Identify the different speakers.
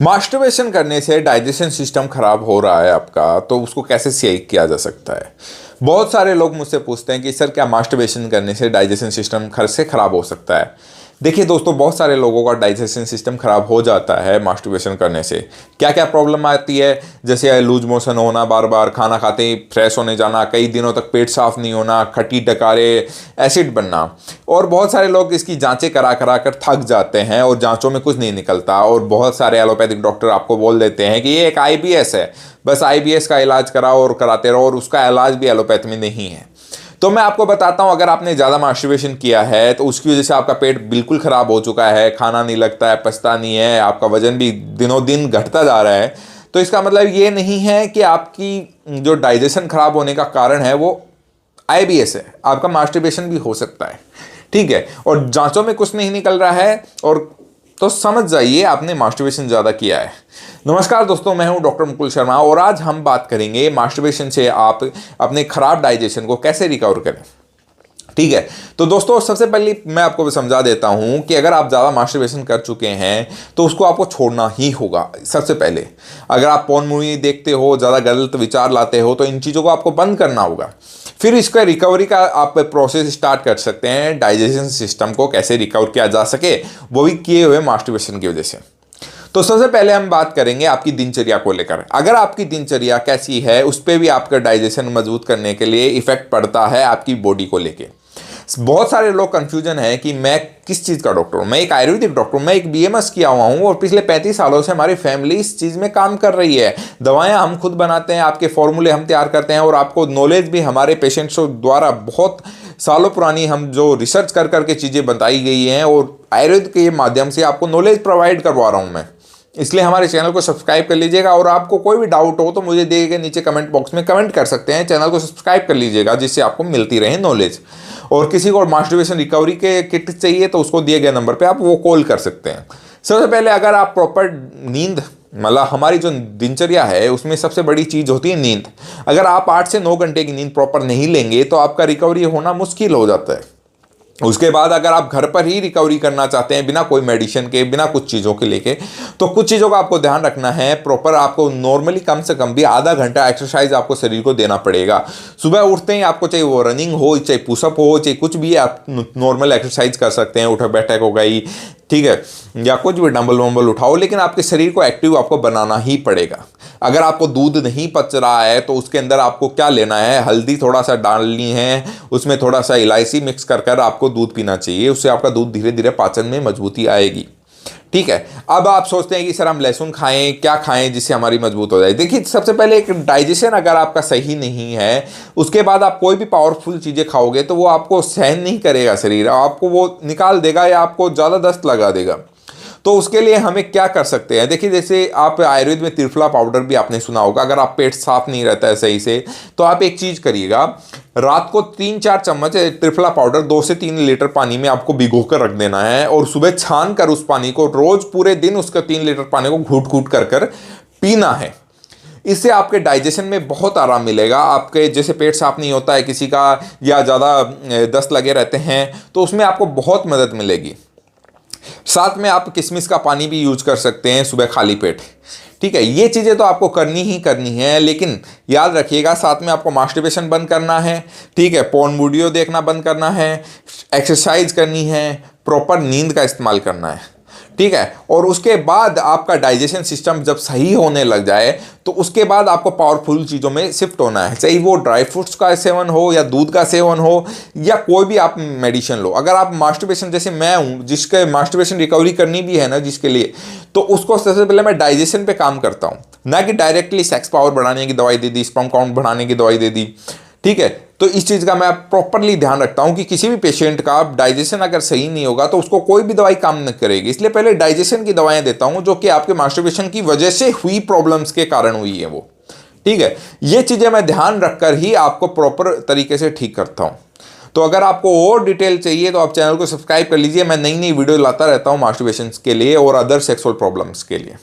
Speaker 1: Masturbation करने से digestion system खराब हो रहा है आपका, तो उसको कैसे सही किया जा सकता है। बहुत सारे लोग मुझसे पूछते हैं कि सर क्या मास्टरबेशन करने से डाइजेशन सिस्टम से खराब हो सकता है। देखिए दोस्तों, बहुत सारे लोगों का डाइजेशन सिस्टम खराब हो जाता है मास्टरबेशन करने से। क्या क्या प्रॉब्लम आती है, जैसे लूज मोशन होना, बार बार खाना खाते ही फ्रेश होने जाना, कई दिनों तक पेट साफ नहीं होना, खट्टी डकारे, एसिड बनना। और बहुत सारे लोग इसकी जांचें करा करा कर थक जाते हैं और जांचों में कुछ नहीं निकलता, और बहुत सारे एलोपैथिक डॉक्टर आपको बोल देते हैं कि ये एक आईबीएस है, बस आईबीएस का इलाज कराओ और कराते रहो, और उसका इलाज भी एलोपैथ में नहीं है। तो मैं आपको बताता हूं, अगर आपने ज़्यादा मास्टरबेशन किया है तो उसकी वजह से आपका पेट बिल्कुल ख़राब हो चुका है, खाना नहीं लगता है, पचता नहीं है, आपका वजन भी दिनों दिन घटता जा रहा है, तो इसका मतलब ये नहीं है कि आपकी जो डाइजेशन खराब होने का कारण है वो आईबीएस है। आपका मास्टरबेशन भी हो सकता है, ठीक है, और जांचों में कुछ नहीं निकल रहा है, और तो समझ जाइए आपने मास्टरबेशन ज़्यादा किया है। नमस्कार दोस्तों, मैं हूं डॉक्टर मुकुल शर्मा, और आज हम बात करेंगे मास्टरबेशन से आप अपने खराब डाइजेशन को कैसे रिकवर करें। ठीक है, तो दोस्तों सबसे पहले मैं आपको समझा देता हूं कि अगर आप ज़्यादा मास्टरबेशन कर चुके हैं तो उसको आपको छोड़ना ही होगा। सबसे पहले अगर आप पॉर्न मूवी देखते हो, ज़्यादा गलत विचार लाते हो, तो इन चीज़ों को आपको बंद करना होगा। फिर इसका रिकवरी का आप प्रोसेस स्टार्ट कर सकते हैं, डाइजेशन सिस्टम को कैसे रिकवर किया जा सके, वो भी किए हुए मास्टरबेशन की वजह से। तो सबसे पहले हम बात करेंगे आपकी दिनचर्या को लेकर। अगर आपकी दिनचर्या कैसी है, उस पर भी आपका डाइजेशन मजबूत करने के लिए इफेक्ट पड़ता है आपकी बॉडी को लेके। बहुत सारे लोग कंफ्यूजन है कि मैं किस चीज़ का डॉक्टर हूँ। मैं एक आयुर्वेदिक डॉक्टर हूँ, मैं एक बीएमएस किया हुआ हूँ, और पिछले 35 सालों से हमारी फैमिली इस चीज़ में काम कर रही है। दवाएं हम खुद बनाते हैं, आपके फॉर्मूले हम तैयार करते हैं, और आपको नॉलेज भी हमारे पेशेंट्स द्वारा बहुत सालों पुरानी हम जो रिसर्च कर करके चीज़ें बताई गई हैं, और आयुर्वेद के माध्यम से आपको नॉलेज प्रोवाइड करवा रहा हूँ मैं। इसलिए हमारे चैनल को सब्सक्राइब कर लीजिएगा, और आपको कोई भी डाउट हो तो मुझे दिए गए नीचे कमेंट बॉक्स में कमेंट कर सकते हैं। चैनल को सब्सक्राइब कर लीजिएगा जिससे आपको मिलती रहे नॉलेज। और किसी को मास्टरबेशन रिकवरी के किट चाहिए तो उसको दिए गए नंबर पे आप वो कॉल कर सकते हैं। सबसे पहले अगर आप प्रॉपर नींद, मतलब हमारी जो दिनचर्या है उसमें सबसे बड़ी चीज़ होती है नींद। अगर आप 8 से 9 घंटे की नींद प्रॉपर नहीं लेंगे तो आपका रिकवरी होना मुश्किल हो जाता है। उसके बाद अगर आप घर पर ही रिकवरी करना चाहते हैं बिना कोई मेडिसिन के, बिना कुछ चीज़ों के लेके, तो कुछ चीज़ों का आपको ध्यान रखना है। प्रॉपर आपको नॉर्मली कम से कम भी आधा घंटा एक्सरसाइज आपको शरीर को देना पड़ेगा। सुबह उठते ही आपको चाहे वो रनिंग हो, चाहे पुशअप हो, चाहे कुछ भी, आप नॉर्मल एक्सरसाइज कर सकते हैं, उठक बैठक हो गई, ठीक है, या कुछ भी डंबल वंबल उठाओ, लेकिन आपके शरीर को एक्टिव आपको बनाना ही पड़ेगा। अगर आपको दूध नहीं पच रहा है तो उसके अंदर आपको क्या लेना है, हल्दी थोड़ा सा डालनी है, उसमें थोड़ा सा इलायची मिक्स कर कर आपको दूध पीना चाहिए। उससे आपका दूध धीरे धीरे पाचन में मजबूती आएगी। ठीक है, अब आप सोचते हैं कि सर हम लहसुन खाएं, क्या खाएं जिससे हमारी मजबूत हो जाए। देखिए, सबसे पहले एक डाइजेशन अगर आपका सही नहीं है, उसके बाद आप कोई भी पावरफुल चीज़ें खाओगे तो वो आपको सहन नहीं करेगा शरीर, आपको वो निकाल देगा या आपको ज़्यादा दस्त लगा देगा। तो उसके लिए हमें क्या कर सकते हैं, देखिए जैसे आप आयुर्वेद में त्रिफला पाउडर भी आपने सुना होगा। अगर आप पेट साफ नहीं रहता है सही से, तो आप एक चीज़ करिएगा, रात को 3-4 चम्मच त्रिफला पाउडर 2 से 3 लीटर पानी में आपको भिगो कर रख देना है, और सुबह छान कर उस पानी को रोज पूरे दिन उसका 3 लीटर पानी को घूट घूट कर कर पीना है। इससे आपके डाइजेशन में बहुत आराम मिलेगा। आपके जैसे पेट साफ नहीं होता है किसी का, या ज़्यादा दस्त लगे रहते हैं, तो उसमें आपको बहुत मदद मिलेगी। साथ में आप किशमिश का पानी भी यूज कर सकते हैं सुबह खाली पेट। ठीक है, ये चीज़ें तो आपको करनी ही करनी है, लेकिन याद रखिएगा साथ में आपको मास्टरबेशन बंद करना है। ठीक है, पॉर्न वीडियो देखना बंद करना है, एक्सरसाइज करनी है, प्रॉपर नींद का इस्तेमाल करना है। ठीक है, और उसके बाद आपका डाइजेशन सिस्टम जब सही होने लग जाए तो उसके बाद आपको पावरफुल चीज़ों में शिफ्ट होना है, चाहे वो ड्राई फ्रूट्स का सेवन हो या दूध का सेवन हो या कोई भी आप मेडिसिन लो। अगर आप मास्टरबेशन, जैसे मैं हूँ जिसके मास्टरबेशन रिकवरी करनी भी है ना जिसके लिए, तो उसको सबसे पहले मैं डाइजेशन पे काम करता हूँ, ना कि डायरेक्टली सेक्स पावर बढ़ाने की दवाई दे दी, स्पर्म काउंट बढ़ाने की दवाई दे दी। ठीक है, तो इस चीज़ का मैं प्रॉपरली ध्यान रखता हूं कि किसी भी पेशेंट का डाइजेशन अगर सही नहीं होगा तो उसको कोई भी दवाई काम नहीं करेगी। इसलिए पहले डाइजेशन की दवाएं देता हूं जो कि आपके मास्टरबेशन की वजह से हुई प्रॉब्लम्स के कारण हुई है वो। ठीक है, ये चीज़ें मैं ध्यान रखकर ही आपको प्रॉपर तरीके से ठीक करता हूं। तो अगर आपको और डिटेल चाहिए तो आप चैनल को सब्सक्राइब कर लीजिए। मैं नई नई वीडियो लाता रहता हूं मास्टरबेशन के लिए और अदर सेक्सुअल प्रॉब्लम्स के लिए।